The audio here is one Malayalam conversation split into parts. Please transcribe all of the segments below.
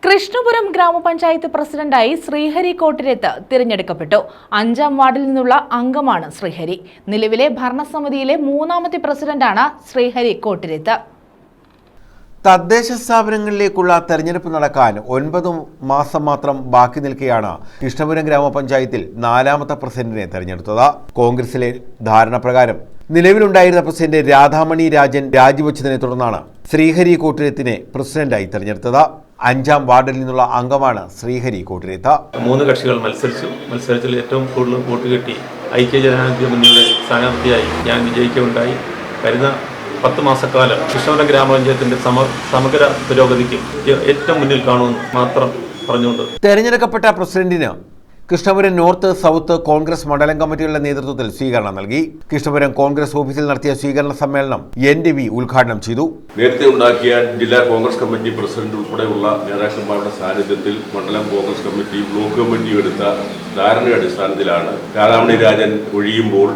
കൃഷ്ണപുരം ഗ്രാമപഞ്ചായത്ത് പ്രസിഡന്റായി ശ്രീഹരി കോട്ടിരത്ത് തിരഞ്ഞെടുക്കപ്പെട്ടു. 5ാം വാർഡിൽ നിന്നുള്ള അംഗമാണ് ശ്രീഹരി. നിലവിലെ ഭരണസമിതിയിലെ 3ാമത്തെ പ്രസിഡന്റാണ് ശ്രീഹരി കോട്ടിരത്ത്. തദ്ദേശ സ്ഥാപനങ്ങളിലേക്കുള്ള തെരഞ്ഞെടുപ്പ് നടക്കാൻ 9 മാസം മാത്രം ബാക്കി നിൽക്കെയാണ് കൃഷ്ണപുരം ഗ്രാമപഞ്ചായത്തിൽ 4ാമത്തെ പ്രസിഡന്റിനെ തെരഞ്ഞെടുത്തത്. കോൺഗ്രസിലെ ധാരണ പ്രകാരം നിലവിലുണ്ടായിരുന്ന പ്രസിഡന്റ് രാധാമണി രാജൻ രാജിവെച്ചതിനെ തുടർന്നാണ് ശ്രീഹരി കോട്ടിരത്തിനെ പ്രസിഡന്റായി തെരഞ്ഞെടുത്തത്. 5ാം വാർഡിൽ നിന്നുള്ള അംഗമാണ് ശ്രീഹരി കോട്ടിരത്ത്. 3 കക്ഷികൾ മത്സരത്തിൽ ഏറ്റവും കൂടുതൽ വോട്ട് കിട്ടി ഐക്യജനാധിപത്യ മുന്നണിയുടെ സ്ഥാനാർത്ഥിയായി ഞാൻ വിജയിക്കുകയുണ്ടായി. വരുന്ന 10 മാസക്കാലം കൃഷ്ണപുരം ഗ്രാമപഞ്ചായത്തിന്റെ സമഗ്ര പുരോഗതിക്ക് ഏറ്റവും മുന്നിൽ കാണുമെന്ന് മാത്രം പറഞ്ഞുകൊണ്ട് തെരഞ്ഞെടുക്കപ്പെട്ട പ്രസിഡന്റിന് കൃഷ്ണപുരം നോർത്ത്, സൗത്ത് കോൺഗ്രസ് മണ്ഡലം കമ്മിറ്റികളുടെ നേതൃത്വത്തിൽ സ്വീകരണം നൽകി. കൃഷ്ണപുരം കോൺഗ്രസ് ഓഫീസിൽ നടത്തിയ സ്വീകരണ സമ്മേളനം NDV ഉദ്ഘാടനം ചെയ്തു. നേരത്തെ ഉണ്ടാക്കിയ ജില്ലാ കോൺഗ്രസ് കമ്മിറ്റി പ്രസിഡന്റ് ഉൾപ്പെടെയുള്ള നേതാക്കന്മാരുടെ സാന്നിധ്യത്തിൽ മണ്ഡലം കോൺഗ്രസ് കമ്മിറ്റി, ബ്ലോക്ക് കമ്മിറ്റി എടുത്ത ധാരണയുടെ അടിസ്ഥാനത്തിലാണ് രാധാമണി രാജൻ ഒഴിയുമ്പോൾ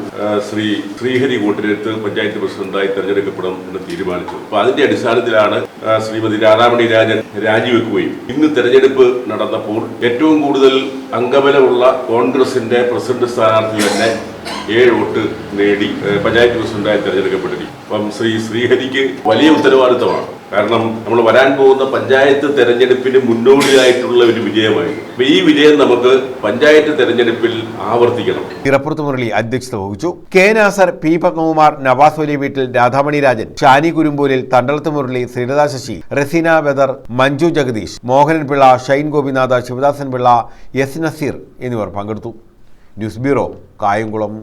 ശ്രീഹരി കോട്ടിരത്ത് പഞ്ചായത്ത് പ്രസിഡന്റായി തെരഞ്ഞെടുക്കപ്പെടും എന്ന് തീരുമാനിച്ചു. അപ്പൊ അതിന്റെ അടിസ്ഥാനത്തിലാണ് ശ്രീമതി രാധാമണി രാജൻ രാജിവെക്കുകയും ഇന്ന് തെരഞ്ഞെടുപ്പ് നടന്നപ്പോൾ ഏറ്റവും കൂടുതൽ അംഗബലമുള്ള കോൺഗ്രസിന്റെ പ്രസിഡന്റ് സ്ഥാനാർത്ഥി തന്നെ 7 വോട്ട് നേടി പഞ്ചായത്ത് പ്രസിഡന്റായി തെരഞ്ഞെടുക്കപ്പെട്ടിരിക്കും. അപ്പം ശ്രീഹരിക്ക് വലിയ ഉത്തരവാദിത്തമാണ്. കാരണം നമ്മൾ വരാൻ പോകുന്ന പഞ്ചായത്ത് തെരഞ്ഞെടുപ്പിന് മുന്നോടിയായിട്ടുള്ള ഒരു വിജയമായിരുന്നു. അപ്പൊ ഈ വിജയം നമുക്ക് പഞ്ചായത്ത് തെരഞ്ഞെടുപ്പിൽ ആവർത്തിക്കണം. ഇറപ്പുറത്ത് മുരളി അധ്യക്ഷത വഹിച്ചു. K. നാസർ, P. പത്മകുമാർ, നവാസ് വലിയ വീട്ടിൽ, രാധാമണി രാജൻ, ഷാനി കുരുമ്പോലിൽ, തണ്ടളത്ത് മുരളി, ശ്രീലത ശശി, റസീന ബദർ, മഞ്ജു ജഗദീഷ്, മോഹനൻ പിള്ള, ഷൈൻ ഗോപിനാഥ്, ശിവദാസൻ പിള്ള, S. നസീർ എന്നിവർ പങ്കെടുത്തു. News bureau, Kayamkulam.